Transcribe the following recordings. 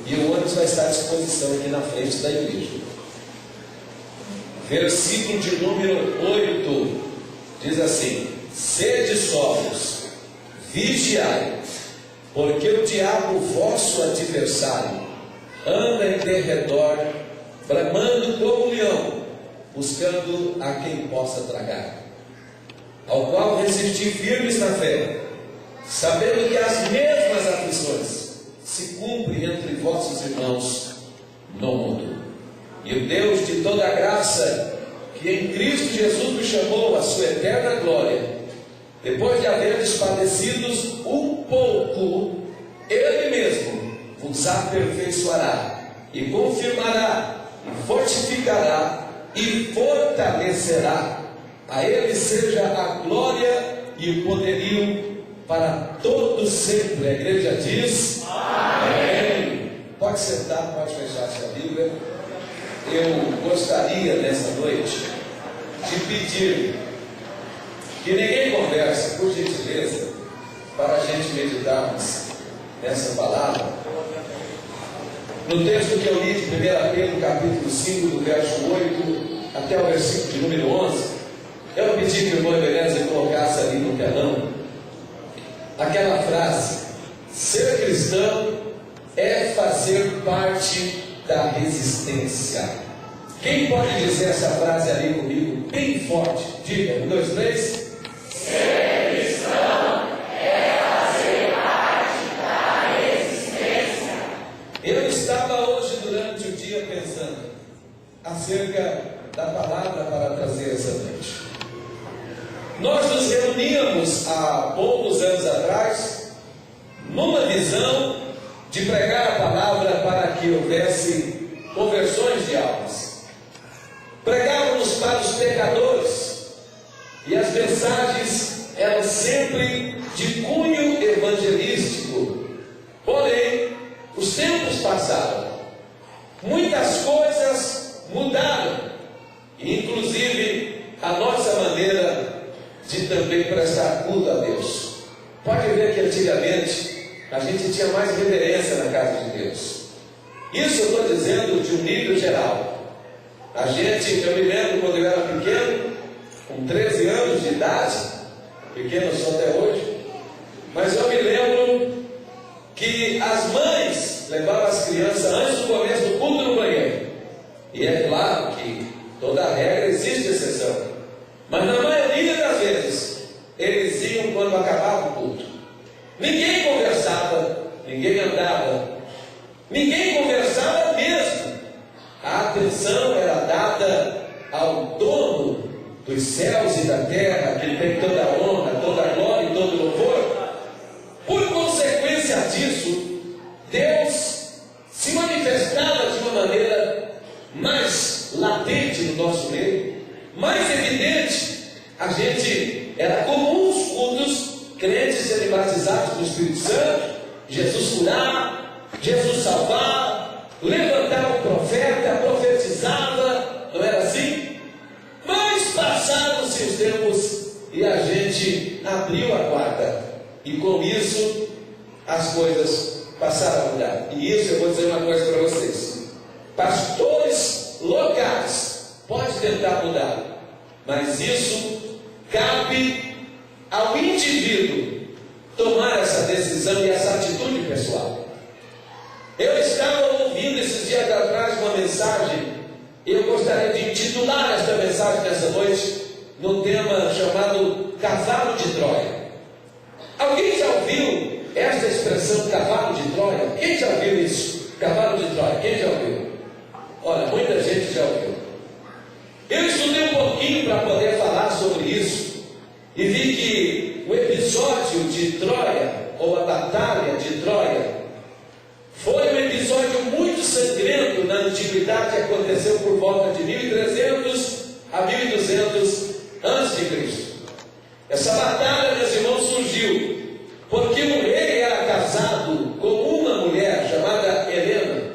E o ônibus vai estar à disposição aqui na frente da igreja. Versículo de número 8 diz assim: sede sóbrios, vigiai, porque o diabo, vosso adversário, anda em derredor, bramando como um leão, buscando a quem possa tragar. Ao qual resistir firmes na fé, sabendo que as mesmas aflições se cumprem entre vossos irmãos no mundo. E o Deus de toda a graça, que em Cristo Jesus nos chamou à sua eterna glória, depois de haverdes padecidos um pouco, Ele mesmo vos aperfeiçoará, e confirmará, e fortificará, e fortalecerá. A Ele seja a glória e o poderio para todos sempre. A igreja diz amém. Pode sentar, pode fechar sua Bíblia. Eu gostaria nessa noite de pedir que ninguém converse, por gentileza, para a gente meditarmos nessa palavra. No texto que eu li de 1 Pedro, capítulo 5, do verso 8 até o versículo de número 11, eu pedi que o irmão Ebenezer colocasse ali no telão aquela frase: ser cristão é fazer parte da resistência. Quem pode dizer essa frase ali comigo, bem forte? Diga, 1, 2, 3. Ser cristão é fazer parte da resistência. Eu estava hoje durante o dia pensando acerca da palavra para trazer essa noite. Nós nos reuníamos há poucos anos atrás numa visão de pregar a palavra para que houvesse conversões de almas. Pregávamos para os pecadores e as mensagens eram sempre de cunho evangelístico. Porém, os tempos passaram, muitas coisas mudaram, inclusive a nossa maneira de também prestar culto a Deus. Pode ver que antigamente a gente tinha mais reverência na casa de Deus. Isso eu estou dizendo de um nível geral. Eu me lembro quando eu era pequeno, com 13 anos de idade, pequeno eu sou até hoje, mas eu me lembro que as mães levavam as crianças antes do começo do culto no banheiro. E é claro que toda regra existe exceção, mas na maioria das vezes eles iam quando acabava o culto. Ninguém conversava, ninguém andava, ninguém conversava mesmo. A atenção era dada ao dono dos céus e da terra, que tem toda a honra, toda a glória e todo o louvor. Por consequência disso, Deus se manifestava de uma maneira mais latente no nosso meio, mais evidente. A gente era comum os cultos, crentes serem batizados no Espírito Santo, Jesus curar, Jesus salvar, levantar o profeta, profetizava, não era assim? Mas passaram-se os tempos e a gente abriu a guarda, e com isso as coisas passaram a mudar. E isso eu vou dizer uma coisa para vocês: pastores locais podem tentar mudar, mas isso cabe ao indivíduo tomar essa decisão e essa atitude pessoal. Eu estava ouvindo esses dias atrás uma mensagem, e eu gostaria de intitular esta mensagem nessa noite no tema chamado Cavalo de Troia. Alguém já ouviu esta expressão cavalo de Troia? Quem já ouviu isso? Cavalo de Troia, quem já ouviu? Olha, muita gente já ouviu. Eu estudei um pouquinho para poder falar sobre isso e vi que o episódio de Troia, ou a batalha de Troia, foi um episódio muito sangrento na antiguidade, que aconteceu por volta de 1300 a 1200 a.C. Essa batalha, meus irmãos, surgiu porque um rei era casado com uma mulher chamada Helena.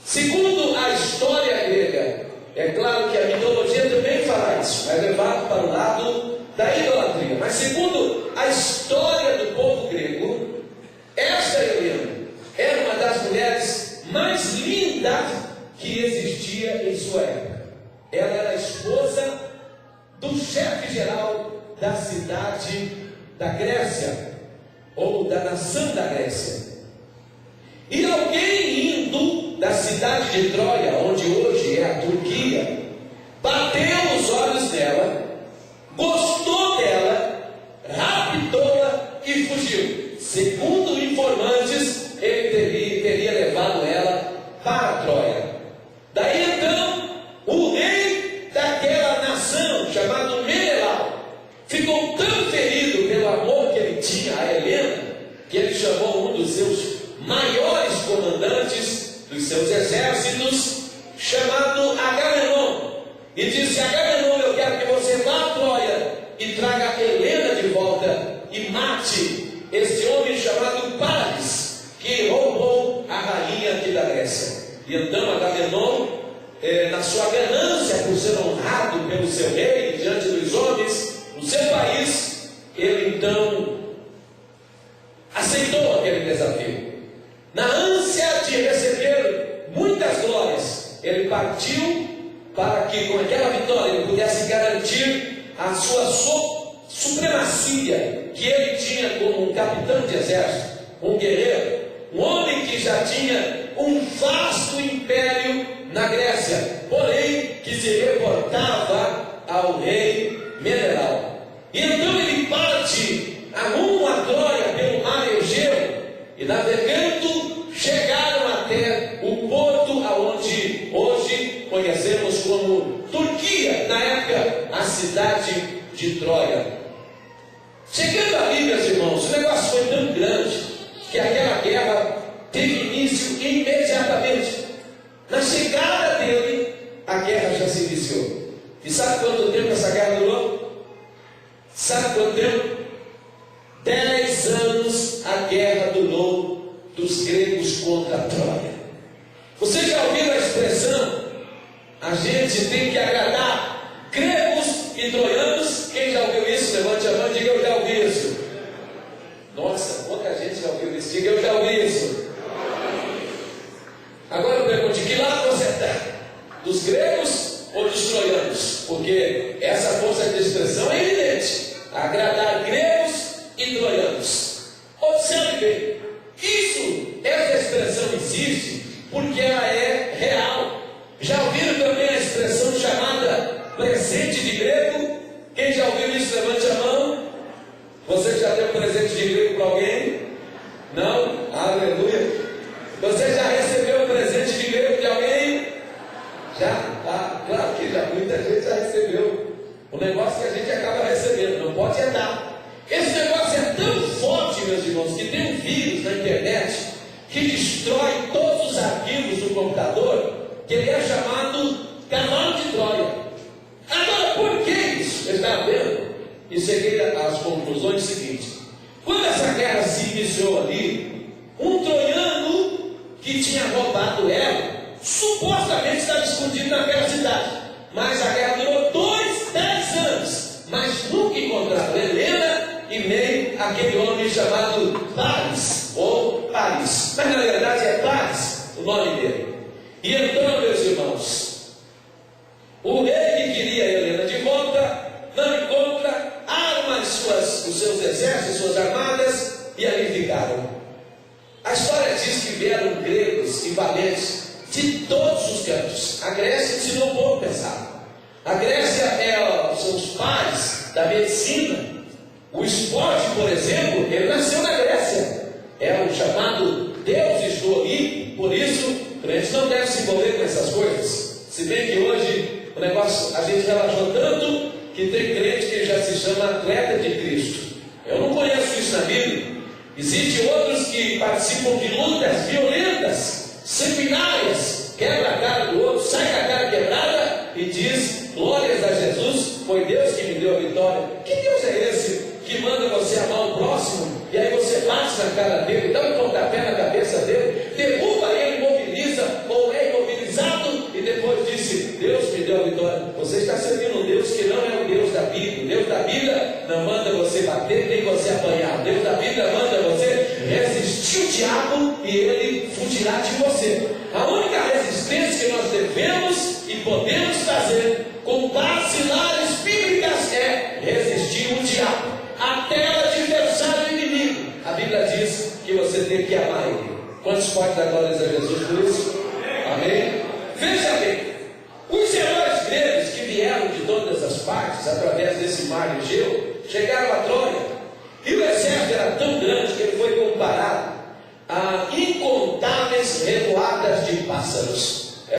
Segundo a história grega, é claro que a mitologia também fala isso, é levado para o lado da idolatria, mas segundo a história do povo grego, esta Helena era uma das mulheres mais linda que existia em sua época. Ela era a esposa do chefe geral da cidade da Grécia, ou da nação da Grécia. E alguém indo da cidade de Troia, onde hoje é a Turquia, bateu os olhos nela, gostou dela, raptou-a e fugiu. Segundo informantes, ele teria levado ela para Troia. Daí então, o rei daquela nação, chamado Menelau, ficou tão ferido pelo amor que ele tinha a Helena, que ele chamou um dos seus maiores comandantes dos seus exércitos, chamado Agamenon, e disse: Agamenon, eu quero que você vá a Troia e traga Helena de volta e mate esse homem chamado Paris, que roubou a rainha aqui da Grécia. E então Agamenon, na sua ganância por ser honrado pelo seu rei diante dos homens no seu país, ele então aceitou aquele desafio. Na ânsia de receber muitas glórias, ele partiu para que com aquela vitória ele pudesse garantir a sua supremacia que ele tinha como um capitão de exército, um guerreiro, um homem que já tinha um vasto império na Grécia, porém que se reportava ao rei Menelau. E então ele parte rumo a Troia pelo mar Egeu, e navegando chegaram até o porto aonde hoje conhecemos como Turquia, na época a cidade de Troia. Chegando ali, meus irmãos, o negócio foi tão grande que aquela guerra teve início imediatamente. Na chegada dele, a guerra já se iniciou. E sabe quanto tempo essa guerra durou? Sabe quanto tempo? 10 anos a guerra durou dos gregos contra a Troia. Você já ouviu a expressão: a gente tem que agradar gregos e troianos? Quem já ouviu isso? Levante a mão e diga: eu já ouvi isso. Nossa, quanta gente já ouviu isso? Diga: eu já ouvi isso. Agora eu pergunto: de que lado você está? Dos gregos ou dos troianos? Porque essa força de expressão é evidente: agradar gregos e troianos. Observe bem, essa expressão existe porque ela é real. Já ouviram também a expressão chamada presente de grego? Quem já ouviu isso, levante a mão. Você já deu presente de grego para alguém? Não? Aleluia. Você já recebeu um presente de grego de alguém? Já? Ah, claro que já, muita gente já recebeu. O negócio que a gente acaba recebendo, não pode dar. Esse negócio é tão forte, meus irmãos, que tem um vírus na internet que destrói todos os arquivos do computador, que ele é chamado cavalo de Troia. Agora, por que isso? Eu estava vendo e cheguei às conclusões seguintes. Quando essa guerra se iniciou ali, um troiano que tinha roubado ela, supostamente estava escondido naquela cidade. Mas a guerra durou 10 anos, mas nunca encontraram Helena e nem aquele homem chamado Paris, ou Paris, mas na verdade é Paris o nome dele. E então, meus irmãos, o rei que queria Helena de volta não encontra, arma os seus exércitos, suas armadas, e ali ficaram. A história diz que vieram gregos e valentes de todos os cantos. A Grécia ensinou pouco pesado. A Grécia são os pais da medicina. O esporte, por exemplo, ele nasceu na Grécia. É o chamado deuses do Olimpo. Por isso, o crente não deve se envolver com essas coisas. Se bem que hoje o negócio, a gente relaxou tanto que tem crente que já se chama atleta de Cristo. Eu não conheço isso na Bíblia. Existem outros que participam de lutas violentas, sanguinárias, quebra a cara do outro, sai com a cara quebrada e diz: glórias a Jesus, foi Deus que me deu a vitória. Que Deus é esse que manda você amar o próximo e aí você bate na cara dele, dá um pontapé na cabeça dele, derruba ele, imobiliza ou é imobilizado e depois disse: Deus me deu a vitória? Você está servindo um Deus que não é o Deus da Bíblia. O Deus da Bíblia não manda você bater nem você apanhar. O Deus da Bíblia manda você resistir o diabo e ele fugirá de você. você. A única resistência que nós devemos e podemos fazer com bases bíblicas é resistir o diabo, até o adversário inimigo. A Bíblia diz que você tem que amar ele. Quantos podem dar glórias a Jesus por isso? Amém? Veja bem, os heróis gregos que vieram de todas as partes, através desse mar Egeu, chegaram a Troia, e o exército era tão grande que ele foi comparado a incontáveis revoadas de pássaros.